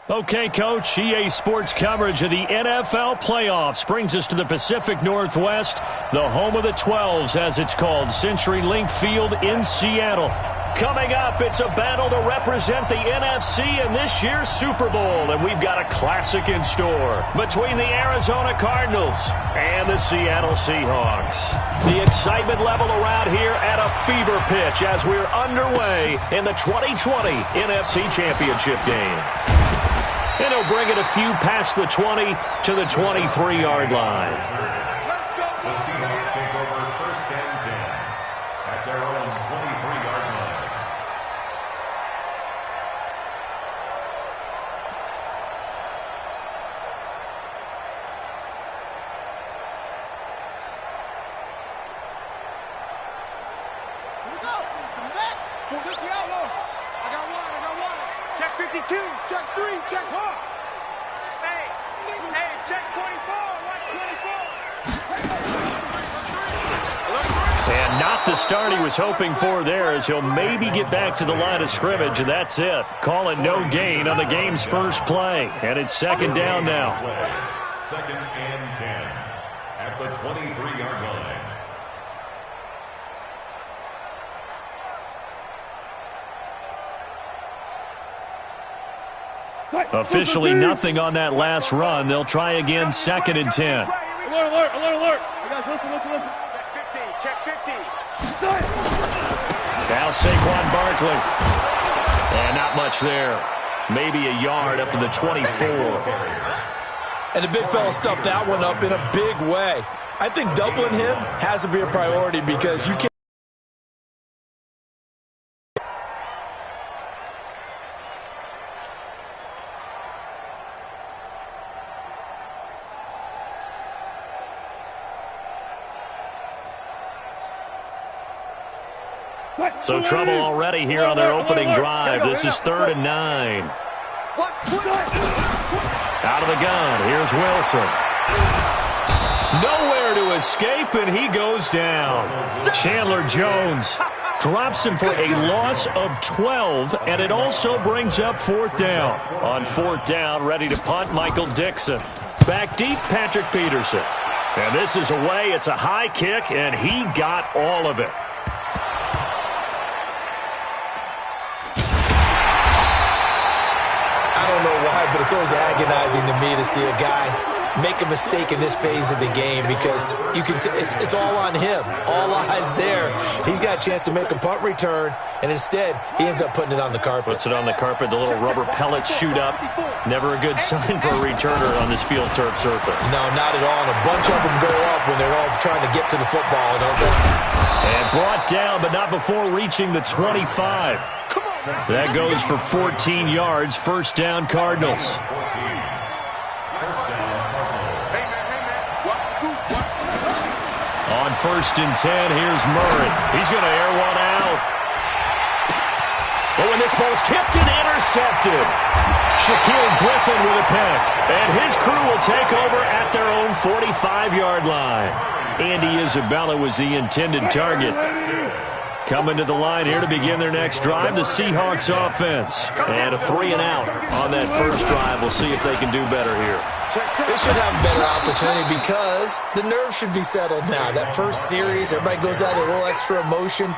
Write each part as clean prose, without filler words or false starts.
Okay, Coach, EA Sports coverage of the NFL playoffs brings us to the Pacific Northwest, the home of the 12s, as it's called, CenturyLink Field in Seattle. Coming up, it's a battle to represent the NFC in this year's Super Bowl, and we've got a classic in store between the Arizona Cardinals and the Seattle Seahawks. The excitement level around here at a fever pitch as we're underway in the 2020 NFC Championship game. And he'll bring it a few past the 20 to the 23-yard line. The Seahawks take over first and 10 at their own 23-yard line. Here we go. Set. Position outlaw. I got one. Check 52. Check 3. Check hard. Hey, check 24. Watch 24. And not the start he was hoping for there, as he'll maybe get back to the line of scrimmage, and that's it. Call it no gain on the game's first play. And it's second down now. Second and 10 at the 23-yard line. Officially nothing on that last run. They'll try again, second and 10. Alert. You guys listen. Check 50. Now Saquon Barkley. And not much there. Maybe a yard up to the 24. And the big fella stuffed that one up in a big way. I think doubling him has to be a priority because you can't. So trouble already here on their opening drive. This is 3rd and 9. Out of the gun. Here's Wilson. Nowhere to escape, and he goes down. Chandler Jones drops him for a loss of 12, and it also brings up 4th down. On 4th down, ready to punt, Michael Dixon. Back deep, Patrick Peterson. And this is away. It's a high kick, and he got all of it. But it's always agonizing to me to see a guy make a mistake in this phase of the game because you can. It's all on him. All eyes there. He's got a chance to make a punt return, and instead he ends up putting it on the carpet. Puts it on the carpet. The little rubber pellets shoot up. Never a good sign for a returner on this field turf surface. No, not at all. And a bunch of them go up when they're all trying to get to the football, don't they? And brought down, but not before reaching the 25. That goes for 14 yards. First down, Cardinals. On 1st and 10, here's Murray. He's going to air one out. Oh, and this ball's tipped and intercepted. Shaquille Griffin with a pick. And his crew will take over at their own 45-yard line. Andy Isabella was the intended target. Coming to the line here to begin their next drive, the Seahawks offense. And a 3-and-out on that first drive. We'll see if they can do better here. They should have a better opportunity because the nerves should be settled now. That first series, everybody goes out a little extra emotion.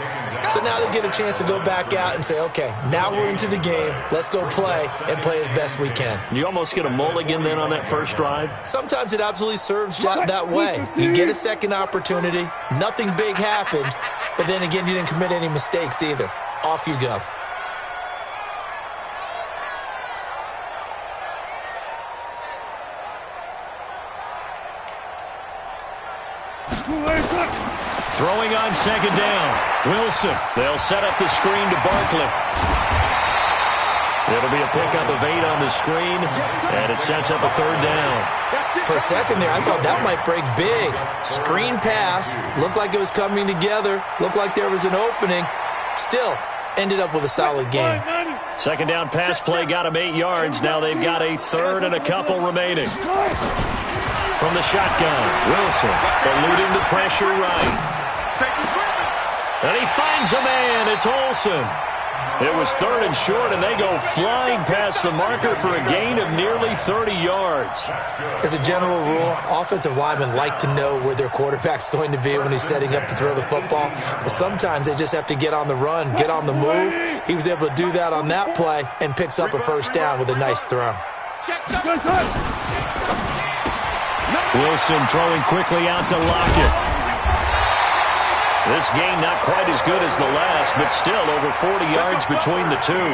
So now they get a chance to go back out and say, okay, now we're into the game. Let's go play and play as best we can. You almost get a mulligan then on that first drive? Sometimes it absolutely serves that way. You get a second opportunity. Nothing big happened. But then again, you didn't commit any mistakes either. Off you go. Throwing on second down. Wilson. They'll set up the screen to Barkley. It'll be a pickup of 8 on the screen, and it sets up a 3rd down. For a second there, I thought that might break big. Screen pass. Looked like it was coming together. Looked like there was an opening. Still, ended up with a solid game. Second down pass play got him 8 yards. Now they've got a 3rd and a couple remaining. From the shotgun, Wilson eluding the pressure right. And he finds a man. It's Olsen. It was 3rd and short, and they go flying past the marker for a gain of nearly 30 yards. As a general rule, offensive linemen like to know where their quarterback's going to be when he's setting up to throw the football. But sometimes they just have to get on the run, get on the move. He was able to do that on that play and picks up a first down with a nice throw. Wilson throwing quickly out to Lockett. This game not quite as good as the last, but still over 40 yards between the two.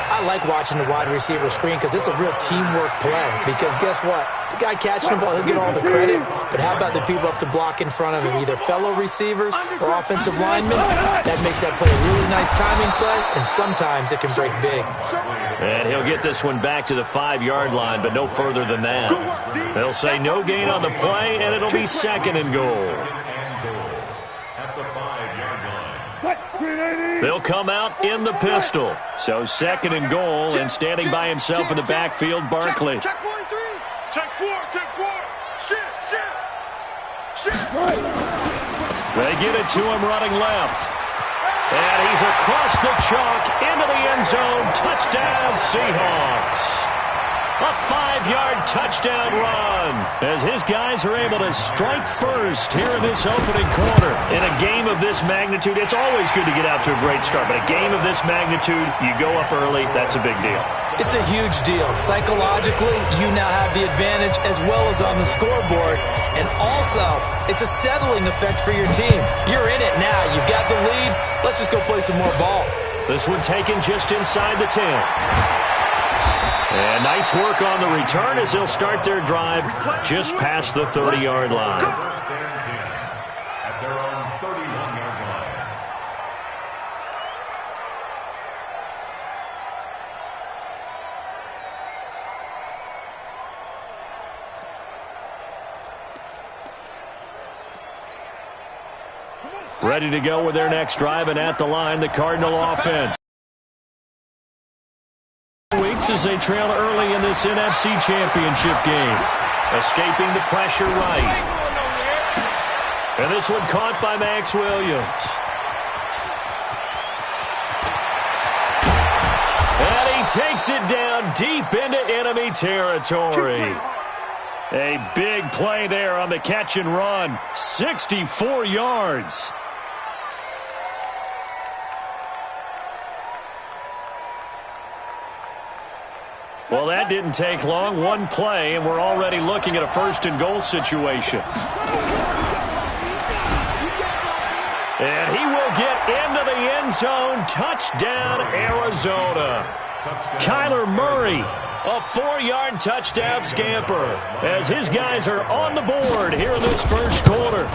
I like watching the wide receiver screen because it's a real teamwork play. Because guess what? The guy catching the ball, he'll get all the credit. But how about the people up to block in front of him, either fellow receivers or offensive linemen? That makes that play a really nice timing play, and sometimes it can break big. And he'll get this one back to the 5-yard line, but no further than that. They'll say no gain on the play, and it'll be 2nd and goal. They'll come out in the pistol. So 2nd and goal, and standing by himself in the backfield, Barkley. Check 43. Check 4. Check 4. Shit. They get it to him running left. And he's across the chalk into the end zone. Touchdown, Seahawks. A 5-yard touchdown run as his guys are able to strike first here in this opening quarter. In a game of this magnitude, it's always good to get out to a great start, but a game of this magnitude, you go up early, that's a big deal. It's a huge deal. Psychologically, you now have the advantage as well as on the scoreboard. And also, it's a settling effect for your team. You're in it now. You've got the lead. Let's just go play some more ball. This one taken just inside the 10. And nice work on the return as they'll start their drive just past the 30-yard line. First and 10 at their own 31-yard line. Ready to go with their next drive, and at the line, the Cardinal offense. Weeks as they trail early in this NFC Championship game. Escaping the pressure right. And this one caught by Max Williams. And he takes it down deep into enemy territory. A big play there on the catch and run. 64 yards. Well, that didn't take long. One play, and we're already looking at a 1st and goal situation. And he will get into the end zone. Touchdown, Arizona. Kyler Murray, a 4-yard touchdown scamper as his guys are on the board here in this first quarter.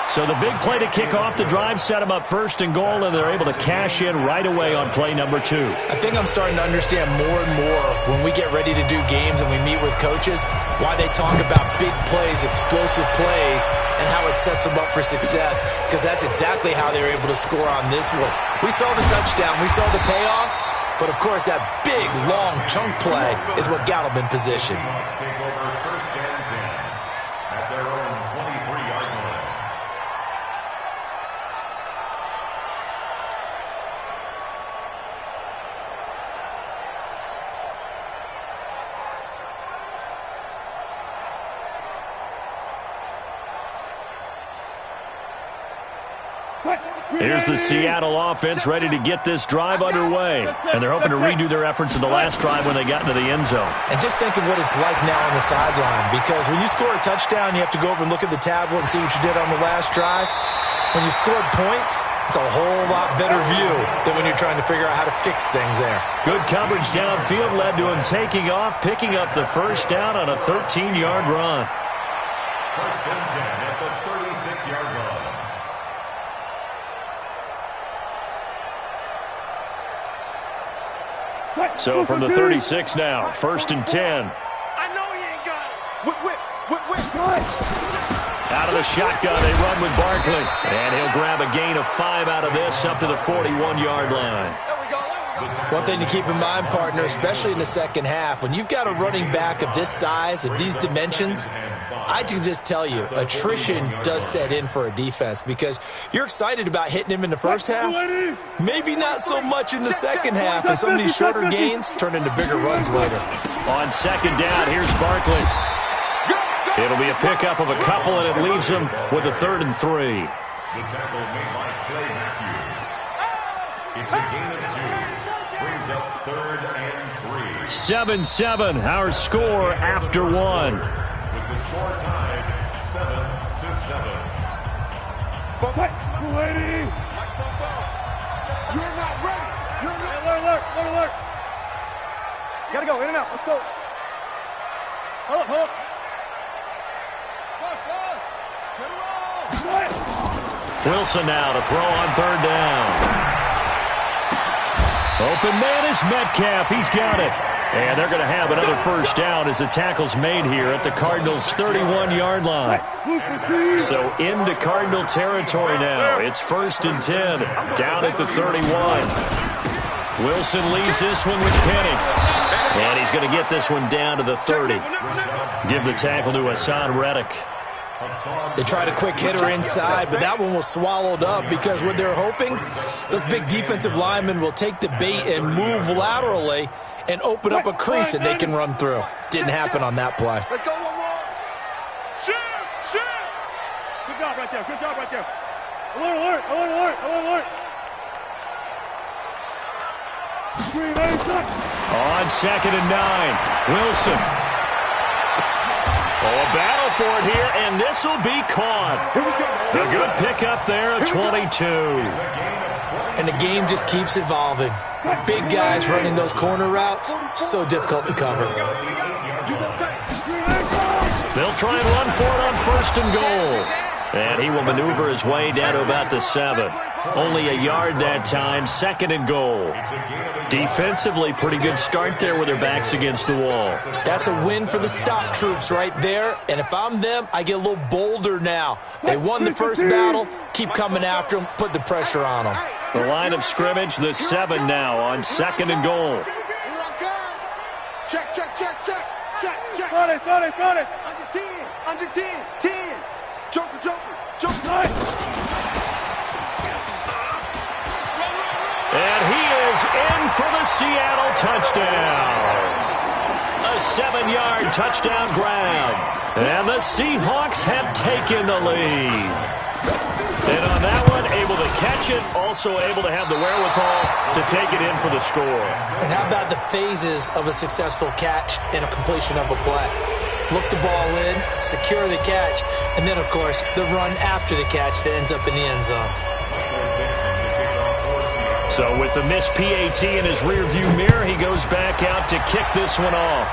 So the big play to kick off the drive set them up 1st and goal, and they're able to cash in right away on play number 2. I think I'm starting to understand more and more when we get ready to do games and we meet with coaches why they talk about big plays, explosive plays, and how it sets them up for success, because that's exactly how they were able to score on this one. We saw the touchdown. We saw the payoff. But, of course, that big, long chunk play is what got them in position. Take over 1st and 10 at their own 23-yard line. Here's the Seattle offense ready to get this drive underway. And they're hoping to redo their efforts in the last drive when they got into the end zone. And just think of what it's like now on the sideline, because when you score a touchdown, you have to go over and look at the tablet and see what you did on the last drive. When you scored points, it's a whole lot better view than when you're trying to figure out how to fix things there. Good coverage downfield led to him taking off, picking up the first down on a 13-yard run. 1st and 10 at the 36-yard line. So from the 36 now, 1st and 10. I know he ain't got it. Whip. Out of the shotgun, they run with Barkley. And he'll grab a gain of 5 out of this up to the 41-yard line. One thing to keep in mind, partner, especially in the second half, when you've got a running back of this size, of these dimensions, I can just tell you, attrition does set in for a defense because you're excited about hitting him in the first half. Maybe not so much in the second half, and some of these shorter gains turn into bigger runs later. On second down, here's Barkley. It'll be a pickup of a couple, and it leaves him with a 3rd and 3. The tackle made by Clay Matthews. It's a gain of 2. Brings up 3rd and 3. 7-7, our score after 1. With the score tied 7-7. Ready? You're not ready. You're not. Alert. You gotta go in and out. Let's go. Hold up. Wilson now to throw on 3rd down. Open man is Metcalf. He's got it. And they're going to have another 1st down as the tackle's made here at the Cardinals' 31-yard line. So into Cardinal territory now. It's 1st and 10 down at the 31. Wilson leaves this one with Penny. And he's going to get this one down to the 30. Give the tackle to Hassan Reddick. They tried a quick hitter inside, but that one was swallowed up because what they're hoping, those big defensive linemen will take the bait and move laterally and open up a crease that they can run through. Didn't happen on that play. Let's go one more. Shoot. Good job right there. Alert. On 2nd and 9, Wilson. A battle for it here, and this will be caught. A good pickup there at 22. And the game just keeps evolving. Big guys running those corner routes, so difficult to cover. They'll try and run for it on 1st and goal. And he will maneuver his way down to about the 7. Only a yard that time, 2nd and goal. Defensively, pretty good start there with their backs against the wall. That's a win for the stop troops right there. And if I'm them, I get a little bolder now. They won the first battle. Keep coming after them. Put the pressure on them. The line of scrimmage, the 7 now on 2nd and goal. Check. Run it. Under 10. Joker. And he is in for the Seattle touchdown. A 7-yard touchdown grab. And the Seahawks have taken the lead. And on that one, able to catch it, also able to have the wherewithal to take it in for the score. And how about the phases of a successful catch and a completion of a play? Look the ball in, secure the catch, and then, of course, the run after the catch that ends up in the end zone. So with the missed PAT in his rearview mirror, he goes back out to kick this one off.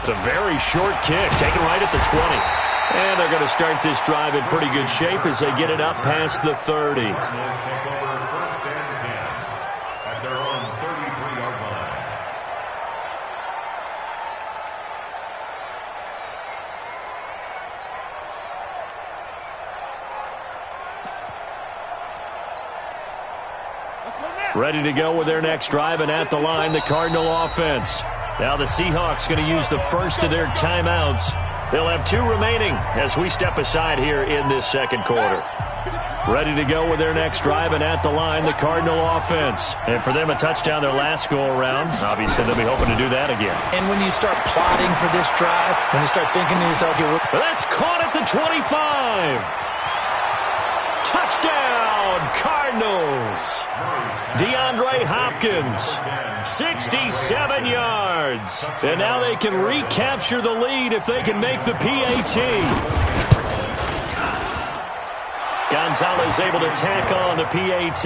It's a very short kick, taken right at the 20. And they're going to start this drive in pretty good shape as they get it up past the 30. Take over 1st and 10 at their own 33-yard line. Ready to go with their next drive, and at the line, the Cardinal offense. Now the Seahawks going to use the first of their timeouts. They'll have 2 remaining as we step aside here in this second quarter. Ready to go with their next drive, and at the line, the Cardinal offense. And for them, a touchdown their last go-around. Obviously, they'll be hoping to do that again. And when you start plotting for this drive, when you start thinking to yourself, that's caught at the 25. Touchdown, Cardinals. DeAndre Hopkins, 67 yards. And now they can recapture the lead if they can make the PAT. Gonzalez able to tack on the PAT.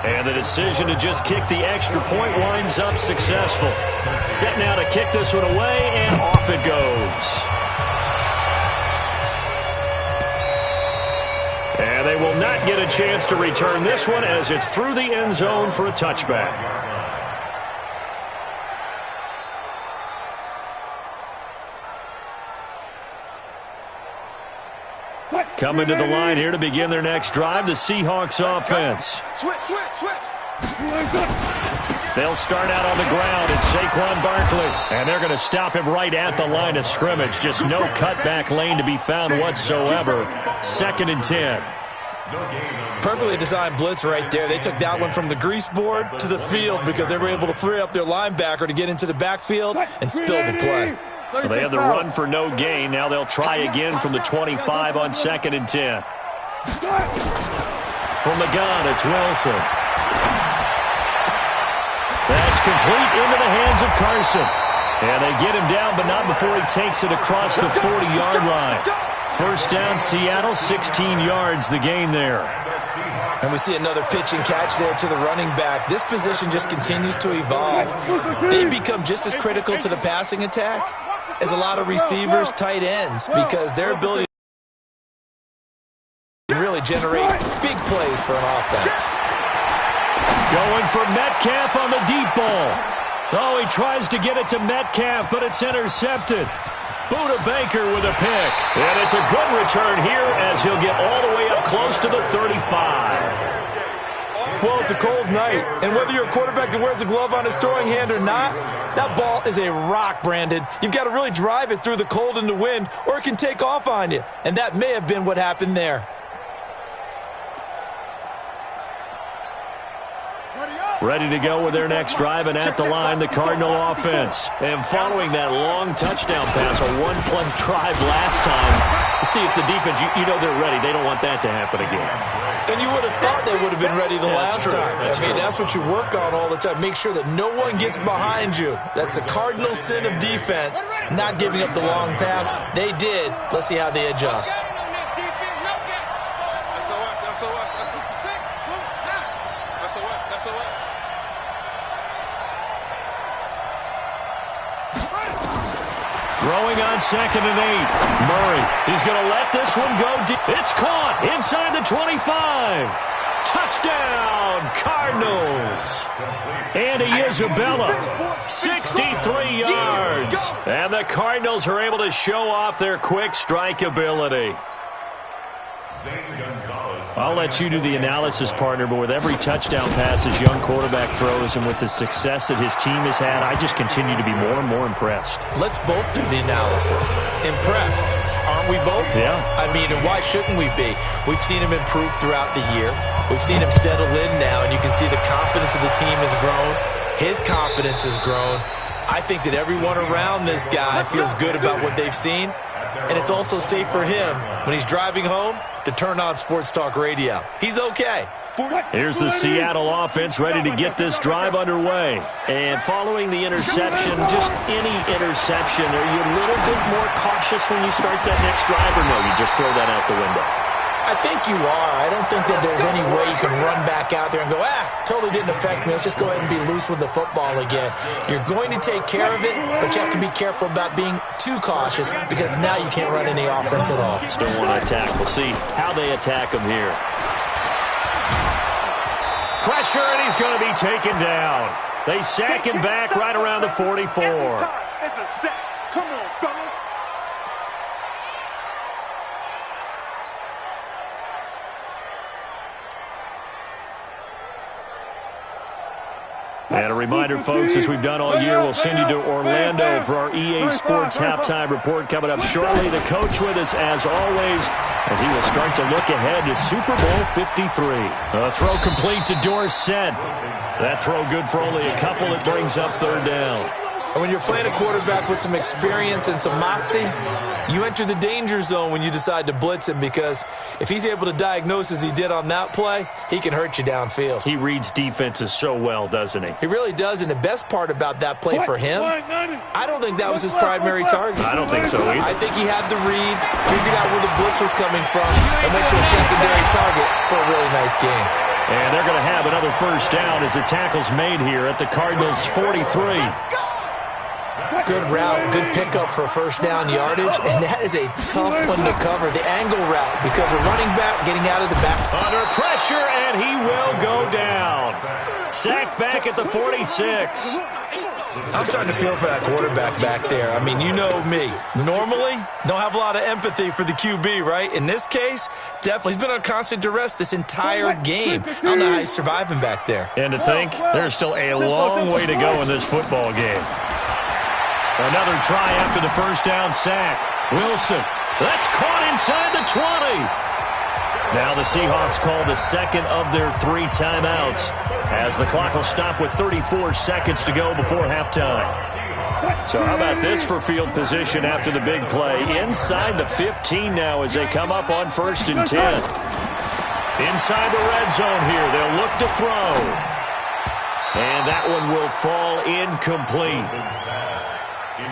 And the decision to just kick the extra point winds up successful. Set now to kick this one away, and off it goes. And they will not get a chance to return this one as it's through the end zone for a touchback. Coming to the line here to begin their next drive, the Seahawks offense. Switch. They'll start out on the ground. It's Saquon Barkley. And they're going to stop him right at the line of scrimmage. Just no cutback lane to be found whatsoever. 2nd and 10. Perfectly designed blitz right there. They took that one from the grease board to the field because they were able to free up their linebacker to get into the backfield and spill the play. Well, they had the run for no gain. Now they'll try again from the 25 on 2nd and 10. From the gun, it's Wilson. That's complete into the hands of Carson. And they get him down, but not before he takes it across the 40-yard line. First down, Seattle, 16 yards, the gain there. And we see another pitch and catch there to the running back. This position just continues to evolve. They become just as critical to the passing attack as a lot of receivers, tight ends, because their ability to really generate big plays for an offense. Going for Metcalf on the deep ball. Oh, he tries to get it to Metcalf, but it's intercepted. Buda Baker with a pick. And it's a good return here as he'll get all the way up close to the 35. Well, it's a cold night, and whether you're a quarterback that wears a glove on his throwing hand or not, that ball is a rock, Brandon. You've got to really drive it through the cold and the wind, or it can take off on you. And that may have been what happened there. Ready to go with their next drive, and at the line, the Cardinal offense. And following that long touchdown pass, a one-play drive last time, see if the defense, you know they're ready. They don't want that to happen again. And you would have thought they would have been ready the last time. That's what you work on all the time. Make sure that no one gets behind you. That's the cardinal sin of defense, not giving up the long pass. They did. Let's see how they adjust. Throwing on 2nd and 8. Murray, he's going to let this one go deep. It's caught inside the 25. Touchdown, Cardinals. Andy Isabella, 63 yards. And the Cardinals are able to show off their quick strike ability. I'll let you do the analysis, partner, but with every touchdown pass his young quarterback throws and with the success that his team has had, I just continue to be more and more impressed. Let's both do the analysis. Impressed, aren't we both? Yeah. I mean, and why shouldn't we be? We've seen him improve throughout the year. We've seen him settle in now, and you can see the confidence of the team has grown. His confidence has grown. I think that everyone around this guy feels good about what they've seen, and it's also safe for him when he's driving home to turn on Sports Talk Radio. He's okay. Here's the Seattle offense ready to get this drive underway. And following the interception, just any interception, are you a little bit more cautious when you start that next drive, or no, you just throw that out the window? I think you are. I don't think that there's any way you can run back out there and go, totally didn't affect me. Let's just go ahead and be loose with the football again. You're going to take care of it, but you have to be careful about being too cautious because now you can't run any offense at all. Still want to attack. We'll see how they attack him here. Pressure, and he's going to be taken down. They sack him back right around the 44. It's a sack. Come on, fellas. And a reminder, folks, as we've done all year, we'll send you to Orlando for our EA Sports Halftime Report coming up shortly. The coach with us, as always, and he will start to look ahead to Super Bowl 53. A throw complete to Dorsett. That throw good for only a couple. It brings up 3rd down. And when you're playing a quarterback with some experience and some moxie, you enter the danger zone when you decide to blitz him, because if he's able to diagnose as he did on that play, he can hurt you downfield. He reads defenses so well, doesn't he? He really does, and the best part about that play for him, I don't think that was his primary target. I don't think so either. I think he had the read, figured out where the blitz was coming from, and went to a secondary target for a really nice game. And they're going to have another first down as the tackle's made here at the Cardinals' 43. Good route, good pickup for first down yardage, and that is a tough one to cover, the angle route, because a running back getting out of the back. Under pressure, and he will go down. Sacked back at the 46. I'm starting to feel for that quarterback back there. I mean, you know me. Normally, don't have a lot of empathy for the QB, right? In this case, definitely. He's been on constant duress this entire game. I don't know how he's surviving back there. And to think, there's still a long way to go in this football game. Another try after the first down sack. Wilson, that's caught inside the 20. Now the Seahawks call the second of their 3 timeouts as the clock will stop with 34 seconds to go before halftime. So how about this for field position after the big play? Inside the 15 now as they come up on 1st and 10. Inside the red zone here. They'll look to throw. And that one will fall incomplete.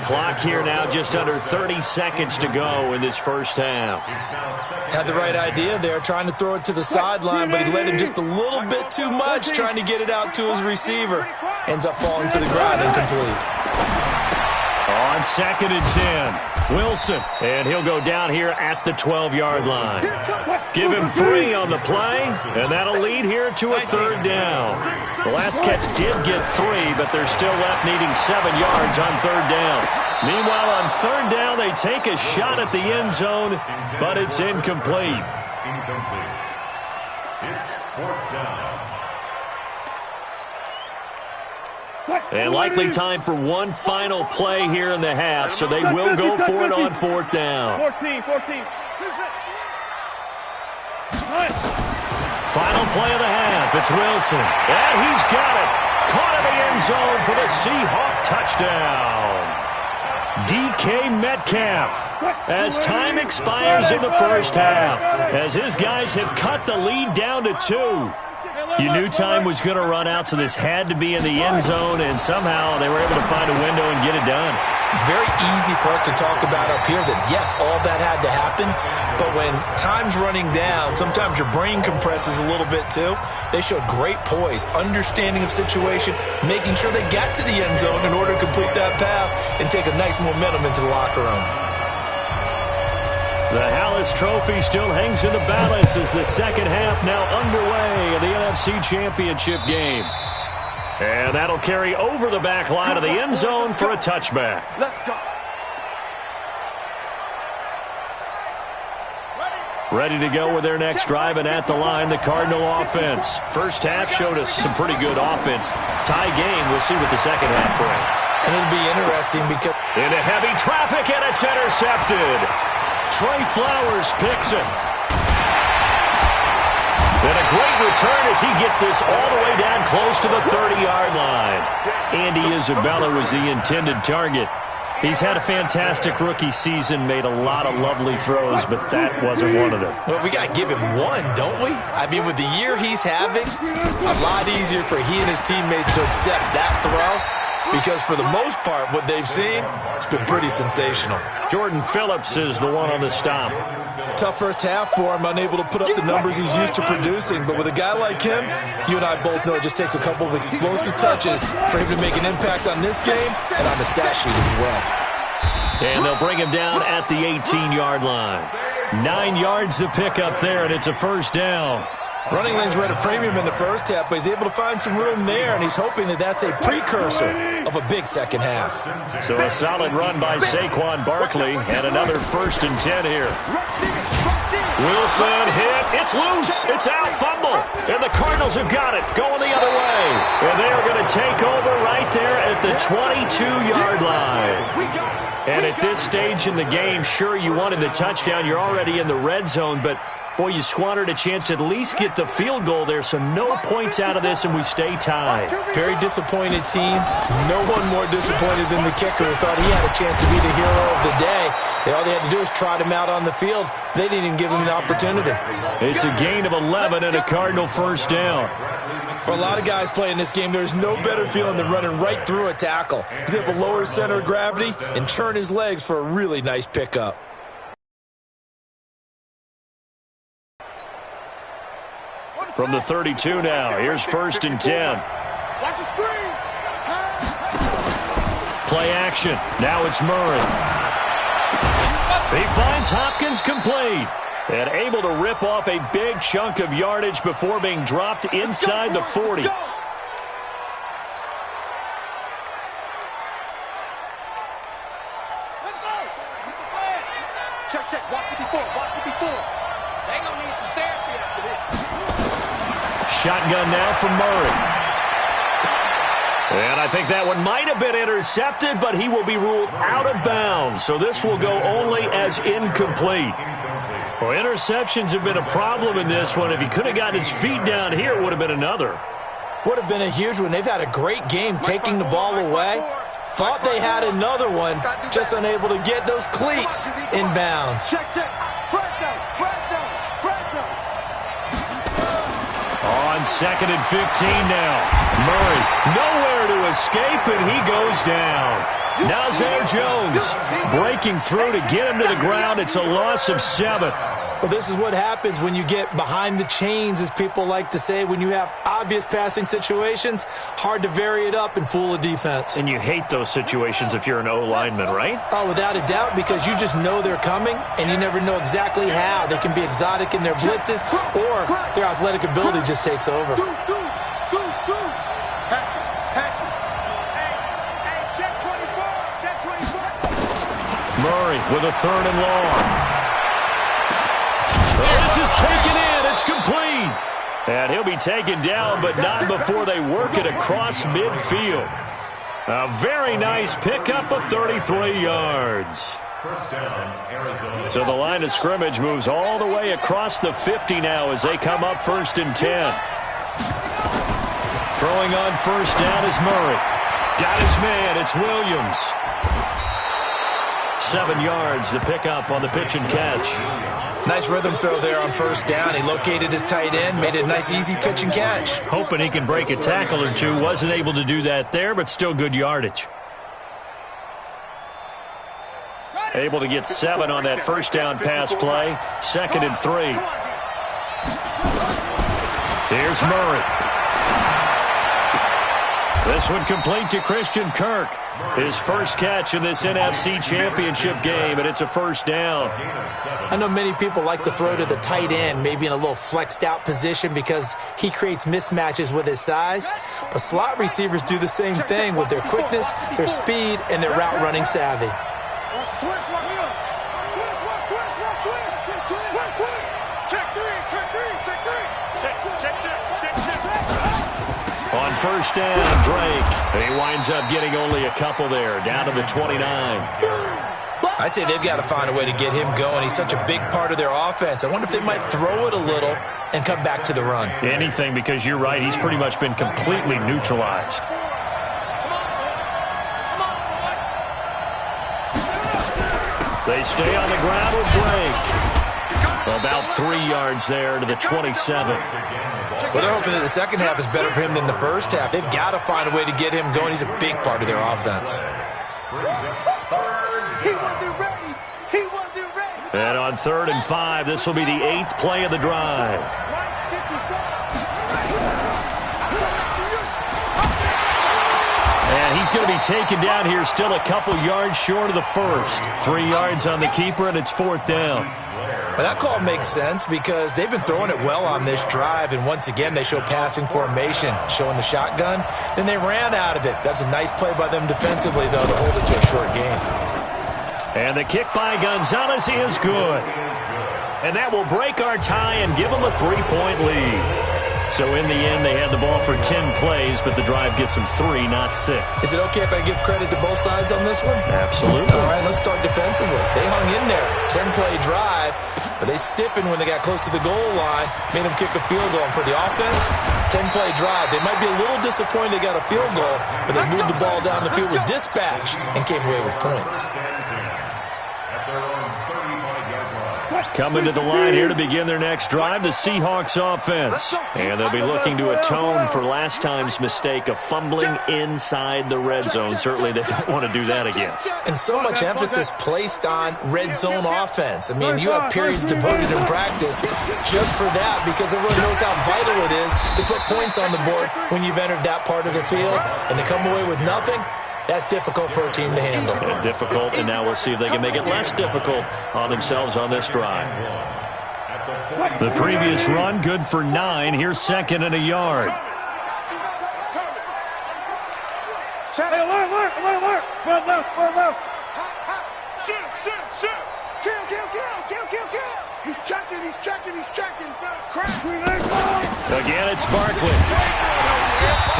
Clock here now just under 30 seconds to go in this first half. Had the right idea there, trying to throw it to the sideline, but he let him just a little bit too much, trying to get it out to his receiver. Ends up falling to the ground incomplete. On 2nd and 10, Wilson, and he'll go down here at the 12-yard line. Give him 3 on the play, and that'll lead here to a 3rd down. The last catch did get 3, but they're still left needing 7 yards on 3rd down. Meanwhile, on 3rd down, they take a shot at the end zone, but it's incomplete. It's 4th down. And likely time for one final play here in the half, so they will go for it on 4th down. 14. Final play of the half. It's Wilson. And he's got it. Caught in the end zone for the Seahawk touchdown. DK Metcalf as time expires in the first half, as his guys have cut the lead down to 2. You knew time was going to run out, so this had to be in the end zone, and somehow they were able to find a window and get it done. Very easy for us to talk about up here that, yes, all that had to happen, but when time's running down, sometimes your brain compresses a little bit too. They showed great poise, understanding of situation, making sure they got to the end zone in order to complete that pass and take a nice momentum into the locker room. The Hallis Trophy still hangs in the balance as the second half now underway of the NFC Championship game. And that'll carry over the back line of the end zone for a touchback. Let's go. Ready to go with their next drive, and at the line, the Cardinal offense. First half showed us some pretty good offense. Tie game, we'll see what the second half brings. And it'll be interesting because into heavy traffic, and it's intercepted. Trey Flowers picks it. And a great return as he gets this all the way down close to the 30-yard line. Andy Isabella was the intended target. He's had a fantastic rookie season, made a lot of lovely throws, but that wasn't one of them. Well, we got to give him one, don't we? I mean, with the year he's having, a lot easier for he and his teammates to accept that throw. Because for the most part, what they've seen, it's been pretty sensational. Jordan Phillips is the one on the stop. Tough first half for him, unable to put up the numbers he's used to producing. But with a guy like him, you and I both know it just takes a couple of explosive touches for him to make an impact on this game and on the stat sheet as well. And they'll bring him down at the 18-yard line. 9 yards to pick up there, and it's a first down. Running lanes were at a premium in the first half, but he's able to find some room there, and he's hoping that that's a precursor of a big second half. So a solid run by Saquon Barkley, and another 1st and 10 here. Wilson hit. It's loose. It's out. Fumble. And the Cardinals have got it. Going the other way. And they are going to take over right there at the 22-yard line. And at this stage in the game, sure, you wanted the touchdown. You're already in the red zone, but boy, you squandered a chance to at least get the field goal there, so no points out of this, and we stay tied. Very disappointed team. No one more disappointed than the kicker who thought he had a chance to be the hero of the day. All they had to do was trot him out on the field. They didn't even give him an opportunity. It's a gain of 11 and a Cardinal first down. For a lot of guys playing this game, there's no better feeling than running right through a tackle. He's able to lower his center of gravity and churn his legs for a really nice pickup. From the 32 now, here's 1st and 10. Watch the screen. Play action. Now it's Murray. He finds Hopkins complete. And able to rip off a big chunk of yardage before being dropped inside the 40. Check. Watch 54. They gonna need some therapy after this. Shotgun now from Murray. And I think that one might have been intercepted, but he will be ruled out of bounds. So this will go only as incomplete. Well, interceptions have been a problem in this one. If he could have gotten his feet down here, it would have been another. Would have been a huge one. They've had a great game taking the ball away. Thought they had another one, just unable to get those cleats in bounds. Check. Press down. On 2nd and 15 now. Murray nowhere to escape, and he goes down. Nazir Jones breaking through to get him to the ground. It's a loss of 7. Well, this is what happens when you get behind the chains, as people like to say. When you have obvious passing situations, hard to vary it up and fool a defense. And you hate those situations if you're an O-lineman, right? Oh, without a doubt, because you just know they're coming, and you never know exactly how. They can be exotic in their blitzes, or their athletic ability just takes over. Murray with a 3rd and long. This is taken in. It's complete. And he'll be taken down, but not before they work it across midfield. A very nice pickup of 33 yards. So the line of scrimmage moves all the way across the 50 now as they come up 1st and 10. Throwing on 1st down is Murray. Got his man. It's Williams. 7 yards to pick up on the pitch and catch. Nice rhythm throw there on 1st down. He located his tight end, made it a nice, easy pitch and catch. Hoping he can break a tackle or two. Wasn't able to do that there, but still good yardage. Able to get 7 on that 1st down pass play. 2nd and 3. Here's Murray. This one complete to Christian Kirk. His first catch in this NFC Championship game, and it's a 1st down. I know many people like to throw to the tight end, maybe in a little flexed out position because he creates mismatches with his size. But slot receivers do the same thing with their quickness, their speed, and their route running savvy. On 1st down, Drake. He winds up getting only a couple there, down to the 29. I'd say they've got to find a way to get him going. He's such a big part of their offense. I wonder if they might throw it a little and come back to the run. Anything, because you're right. He's pretty much been completely neutralized. They stay on the ground with Drake. About 3 yards there to the 27. Well, they're hoping that the second half is better for him than the first half. They've got to find a way to get him going. He's a big part of their offense. And on 3rd and 5, this will be the 8th play of the drive. And he's going to be taken down here, still a couple yards short of the first. 3 yards on the keeper, and it's 4th down. Well, that call makes sense because they've been throwing it well on this drive, and once again they show passing formation, showing the shotgun. Then they ran out of it. That's a nice play by them defensively, though, to hold it to a short game. And the kick by Gonzalez is good. And that will break our tie and give them a 3-point lead. So in the end, they had the ball for 10 plays, but the drive gets them 3, not 6. Is it okay if I give credit to both sides on this one? Absolutely. All right, let's start defensively. They hung in there. 10-play drive, but they stiffened when they got close to the goal line, made them kick a field goal. And for the offense, 10-play drive. They might be a little disappointed they got a field goal, but they moved the ball down the field with dispatch and came away with points. Coming to the line here to begin their next drive, the Seahawks offense. And they'll be looking to atone for last time's mistake of fumbling inside the red zone. Certainly they don't want to do that again. And so much emphasis placed on red zone offense. I mean, you have periods devoted in practice just for that because everyone knows how vital it is to put points on the board when you've entered that part of the field. And to come away with nothing, That's difficult for a team to handle. And difficult, and now we'll see if they can make it less difficult on themselves on this drive. The previous run, good for 9. Here's second and a yard. Hey, alert. Run left. Shoot. Kill. He's checking. Crack. Again, it's Barkley.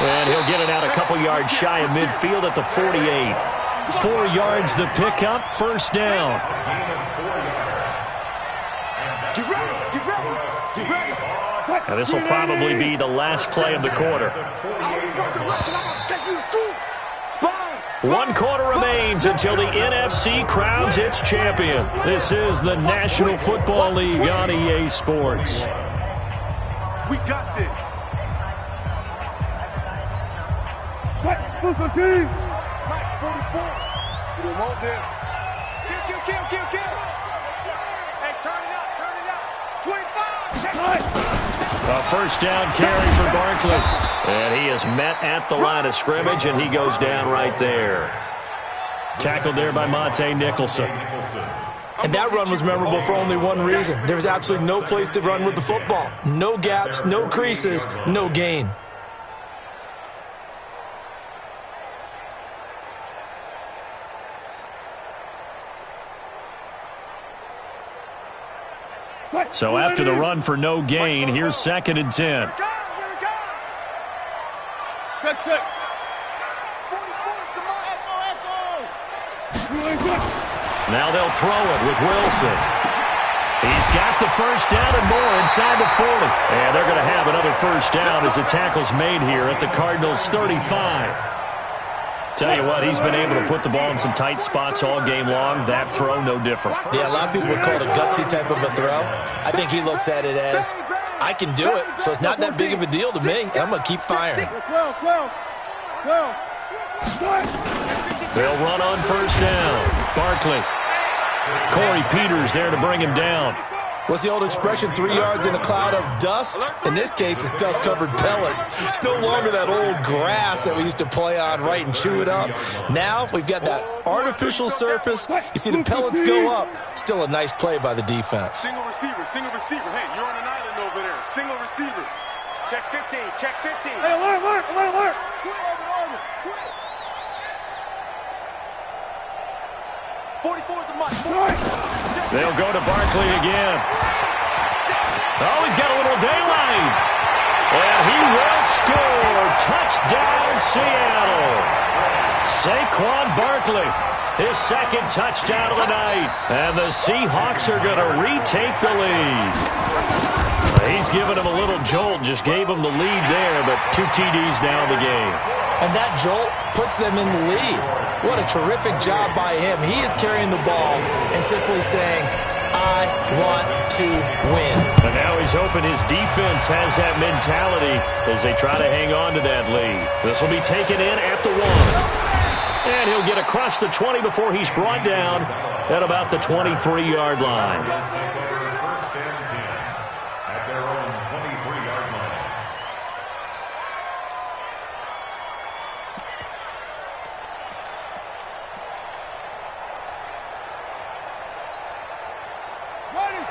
And he'll get it out a couple yards shy of midfield at the 48. 4 yards the pickup, first down. Get ready. Now, this will probably be the last play of the quarter. 1 quarter remains until the NFC crowns its champion. This is the National Football League on EA Sports. We got this. Move team. Mike, 44. We want this. Kill. Hey, turn it up. 25. A first down carry for Barkley. And he is met at the line of scrimmage, and he goes down right there. Tackled there by Monte Nicholson. And that run was memorable for only one reason. There was absolutely no place to run with the football. No gaps, no creases, no gain. So after the run for no gain, here's second and 10. Now they'll throw it with Wilson. He's got the first down and more inside the 40. And they're going to have another first down as the tackle's made here at the Cardinals' 35. Tell you what, he's been able to put the ball in some tight spots all game long. That throw, no different. Yeah, a lot of people would call it a gutsy type of a throw. I think he looks at it as, I can do it, so it's not that big of a deal to me, and I'm going to keep firing. They'll run on first down. Barkley. Corey Peters there to bring him down. What's the old expression, 3 yards in a cloud of dust? In this case, it's dust-covered pellets. It's no longer that old grass that we used to play on, right, and chew it up. Now we've got that artificial surface. You see the pellets go up. Still a nice play by the defense. Single receiver. Hey, you're on an island over there. Single receiver. Check 15. Hey, alert. 44 to Mike. They'll go to Barkley again. Oh, he's got a little daylight. And he will score. Touchdown, Seattle. Saquon Barkley, his second touchdown of the night. And the Seahawks are going to retake the lead. He's given him a little jolt, just gave him the lead there, but 2 TDs now in the game. And that jolt puts them in the lead. What a terrific job by him. He is carrying the ball and simply saying, I want to win. And now he's hoping his defense has that mentality as they try to hang on to that lead. This will be taken in at the 1. And he'll get across the 20 before he's brought down at about the 23-yard line.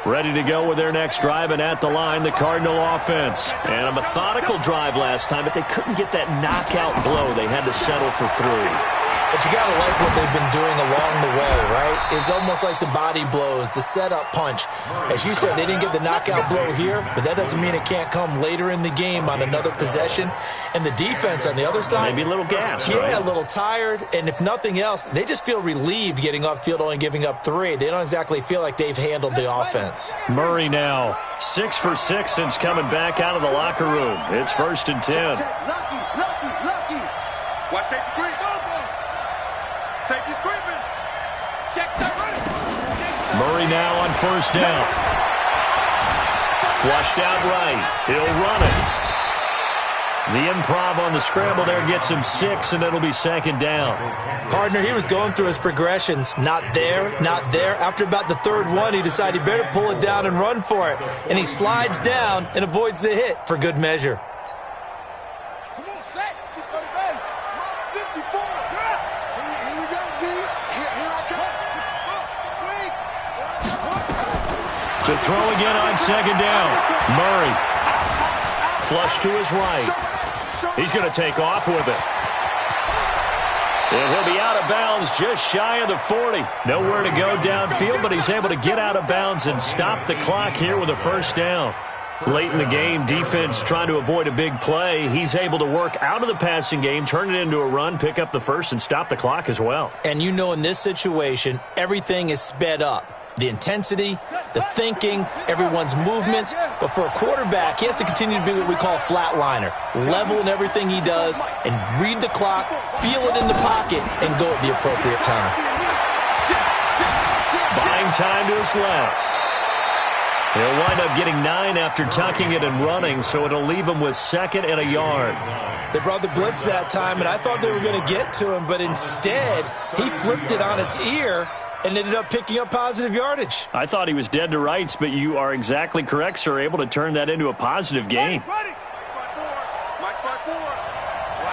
Ready to go with their next drive, and at the line, the Cardinal offense. And a methodical drive last time, but they couldn't get that knockout blow. They had to settle for 3. But you got to like what they've been doing along the way, right? It's almost like the body blows, the setup punch. As you said, they didn't get the knockout blow here, but that doesn't mean it can't come later in the game on another possession. And the defense on the other side, maybe a little gas, yeah, right? A little tired. And if nothing else, they just feel relieved getting off field, only giving up 3. They don't exactly feel like they've handled the offense. Murray now 6 for 6 since coming back out of the locker room. It's first and 10. Lucky. Watch safety screen. Safety screen. Check that right. Murray now on first down. Flushed out right. He'll run it. The improv on the scramble there gets him 6, and it'll be second down. Partner, he was going through his progressions. Not there. After about the 3rd one, he decided he better pull it down and run for it. And he slides down and avoids the hit for good measure. Come on, set. 54. To throw again on second down. Murray. Flush to his right. He's going to take off with it. And he'll be out of bounds just shy of the 40. Nowhere to go downfield, but he's able to get out of bounds and stop the clock here with a first down. Late in the game, defense trying to avoid a big play. He's able to work out of the passing game, turn it into a run, pick up the first, and stop the clock as well. And you know in this situation, everything is sped up. The intensity, the thinking, everyone's movement. But for a quarterback, he has to continue to be what we call a flatliner. Level in everything he does and read the clock, feel it in the pocket, and go at the appropriate time. Buying time to his left. He'll wind up getting 9 after tucking it and running, so it'll leave him with 2nd and a yard. They brought the blitz that time, and I thought they were going to get to him, but instead, he flipped it on its ear and ended up picking up positive yardage. I thought he was dead to rights, but you are exactly correct, sir, able to turn that into a positive gain. Ready. Watch the run.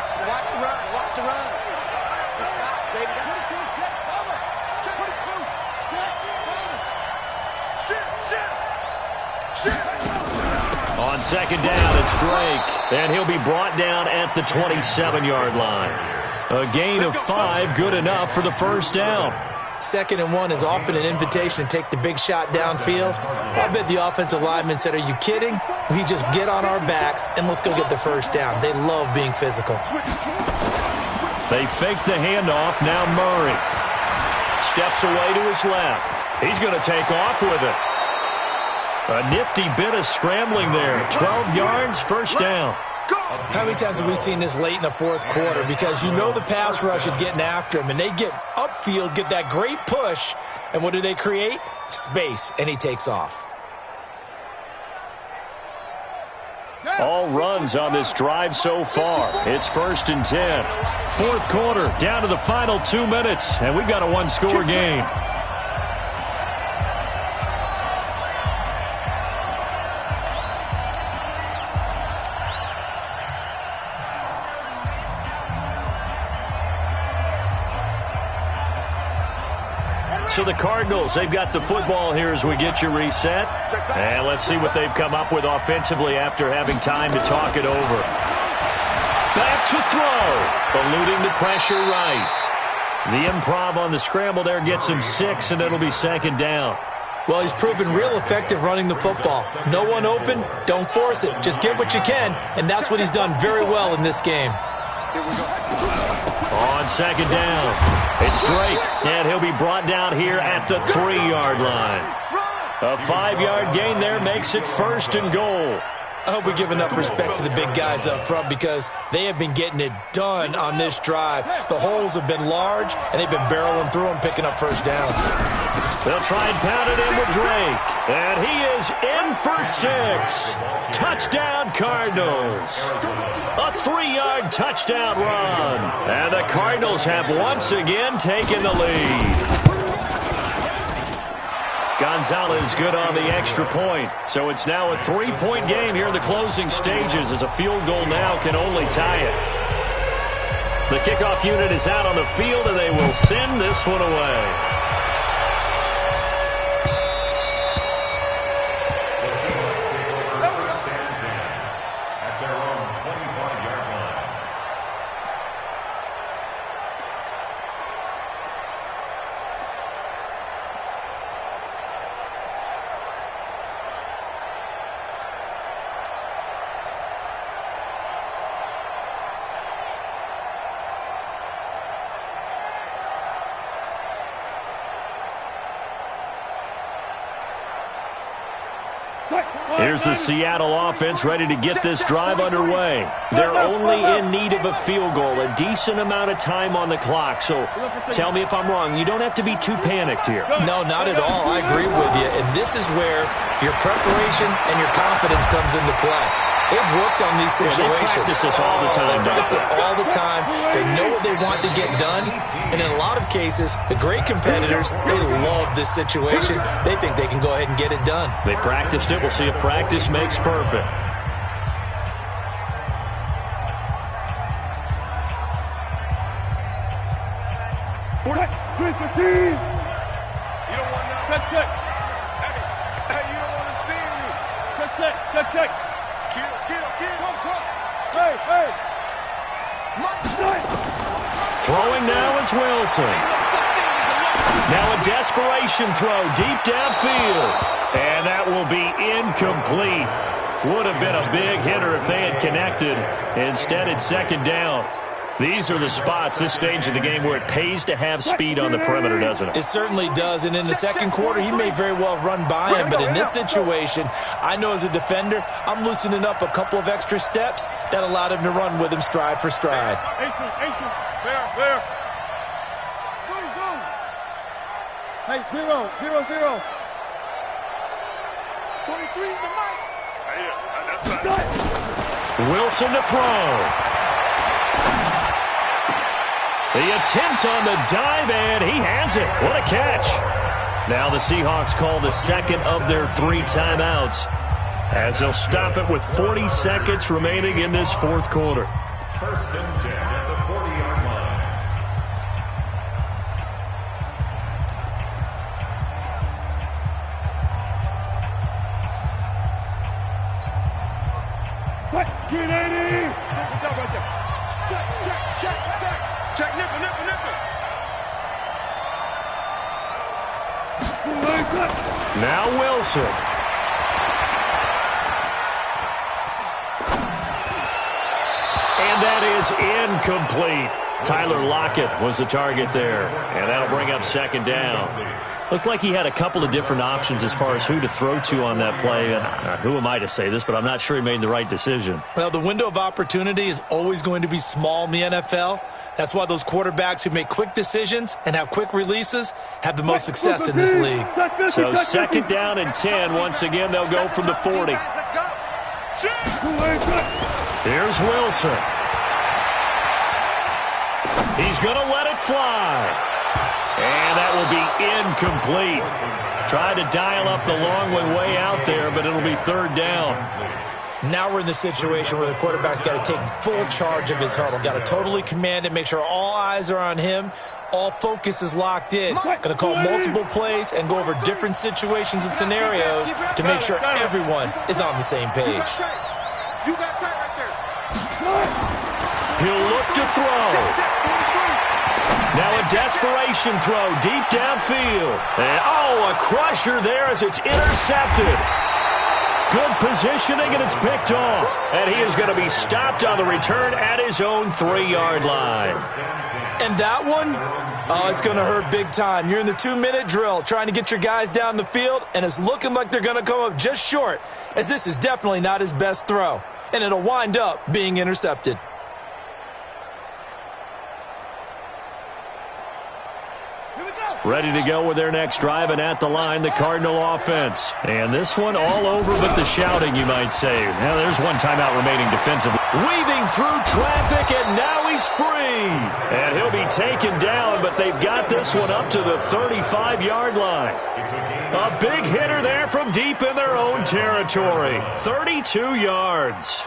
Watch the run. The shot, baby. 22, check, cover. Check 22, check, cover. Shit. On second down, it's Drake, and he'll be brought down at the 27-yard line. A gain of 5, good enough for the first down. 2nd and 1 is often an invitation to take the big shot downfield. I bet the offensive lineman said, "Are you kidding? We just get on our backs and let's go get the first down." They love being physical. They fake the handoff. Now Murray steps away to his left. He's going to take off with it. A nifty bit of scrambling there. 12 yards, first down. How many times have we seen this late in the fourth quarter? Because you know the pass rush is getting after him, and they get upfield, get that great push, and what do they create? Space, and he takes off. All runs on this drive so far. It's 1st and 10. Fourth quarter, down to the final 2 minutes, and we've got a one-score game. So the Cardinals, they've got the football here as we get you reset. And let's see what they've come up with offensively after having time to talk it over. Back to throw. Eluding the pressure right. The improv on the scramble there gets him 6, and it'll be 2nd down. Well, he's proven real effective running the football. No one open, don't force it. Just get what you can, and that's what he's done very well in this game. On second down, it's Drake, and he'll be brought down here at the 3-yard line. A 5-yard gain there makes it 1st and goal. I hope we give enough respect to the big guys up front because they have been getting it done on this drive. The holes have been large, and they've been barreling through them, picking up first downs. They'll try and pound it in with Drake, and he is in for 6. Touchdown, Cardinals. A 3-yard touchdown run, and the Cardinals have once again taken the lead. Gonzalez good on the extra point. So it's now a 3-point game here in the closing stages as a field goal now can only tie it. The kickoff unit is out on the field, and they will send this one away. Here's the Seattle offense ready to get this drive underway. They're only in need of a field goal, a decent amount of time on the clock. So tell me if I'm wrong. You don't have to be too panicked here. No, not at all. I agree with you. And this is where your preparation and your confidence comes into play. They've worked on these situations. They practice this all the time. They practice it all the time. They know what they want to get done. And in a lot of cases, the great competitors, they love this situation. They think they can go ahead and get it done. They practiced it. We'll see if practice makes perfect. You don't want no. Check. Hey, you don't check. Kill. Hey. Throwing now is Wilson. Now a desperation throw deep downfield. And that will be incomplete. Would have been a big hitter if they had connected. Instead, it's second down. These are the spots, this stage of the game, where it pays to have speed on the perimeter, doesn't it? It certainly does, and in the second quarter, he may very well run by him, but in this situation, I know as a defender, I'm loosening up a couple of extra steps that allowed him to run with him stride for stride. There. Go. Hey, 0. 23 the mic. Wilson to throw. The attempt on the dive, and he has it. What a catch. Now the Seahawks call the second of their 3 timeouts as they'll stop it with 40 seconds remaining in this fourth quarter. First and 10 at the 40-yard line. What? Get 80! Right there. Check, nipper. Now Wilson. And that is incomplete. Tyler Lockett was the target there. And that'll bring up second down. Looked like he had a couple of different options as far as who to throw to on that play. And who am I to say this, but I'm not sure he made the right decision. Well, the window of opportunity is always going to be small in the NFL. That's why those quarterbacks who make quick decisions and have quick releases have the most success in this league. So second down and 10. Once again, they'll go from the 40. Here's Wilson. He's going to let it fly. And that will be incomplete. Tried to dial up the long way out there, but it'll be third down. Now we're in the situation where the quarterback's got to take full charge of his huddle. Got to totally command it, make sure all eyes are on him. All focus is locked in. Going to call multiple plays and go over different situations and scenarios to make sure everyone is on the same page. You got tight right there. He'll look to throw. Now a desperation throw deep downfield. And a crusher there as it's intercepted. Good positioning, and it's picked off. And he is going to be stopped on the return at his own 3-yard line. And that one, it's going to hurt big time. You're in the 2-minute drill trying to get your guys down the field, and it's looking like they're going to come up just short, as this is definitely not his best throw. And it'll wind up being intercepted. Ready to go with their next drive, and at the line, the Cardinal offense. And this one all over but the shouting, you might say. Now there's one timeout remaining defensively. Weaving through traffic, and now he's free. And he'll be taken down, but they've got this one up to the 35-yard line. A big hitter there from deep in their own territory. 32 yards.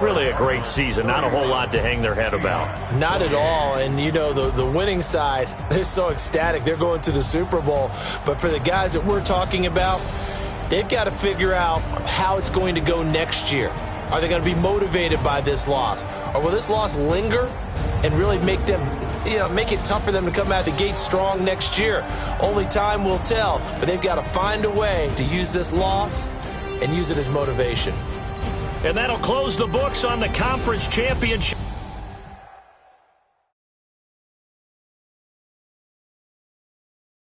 Really a great season. Not a whole lot to hang their head about. Not at all. And, you know, the winning side, they're so ecstatic. They're going to the Super Bowl. But for the guys that we're talking about, they've got to figure out how it's going to go next year. Are they going to be motivated by this loss? Or will this loss linger and really make them, make it tough for them to come out of the gate strong next year? Only time will tell. But they've got to find a way to use this loss and use it as motivation. And that'll close the books on the conference championship.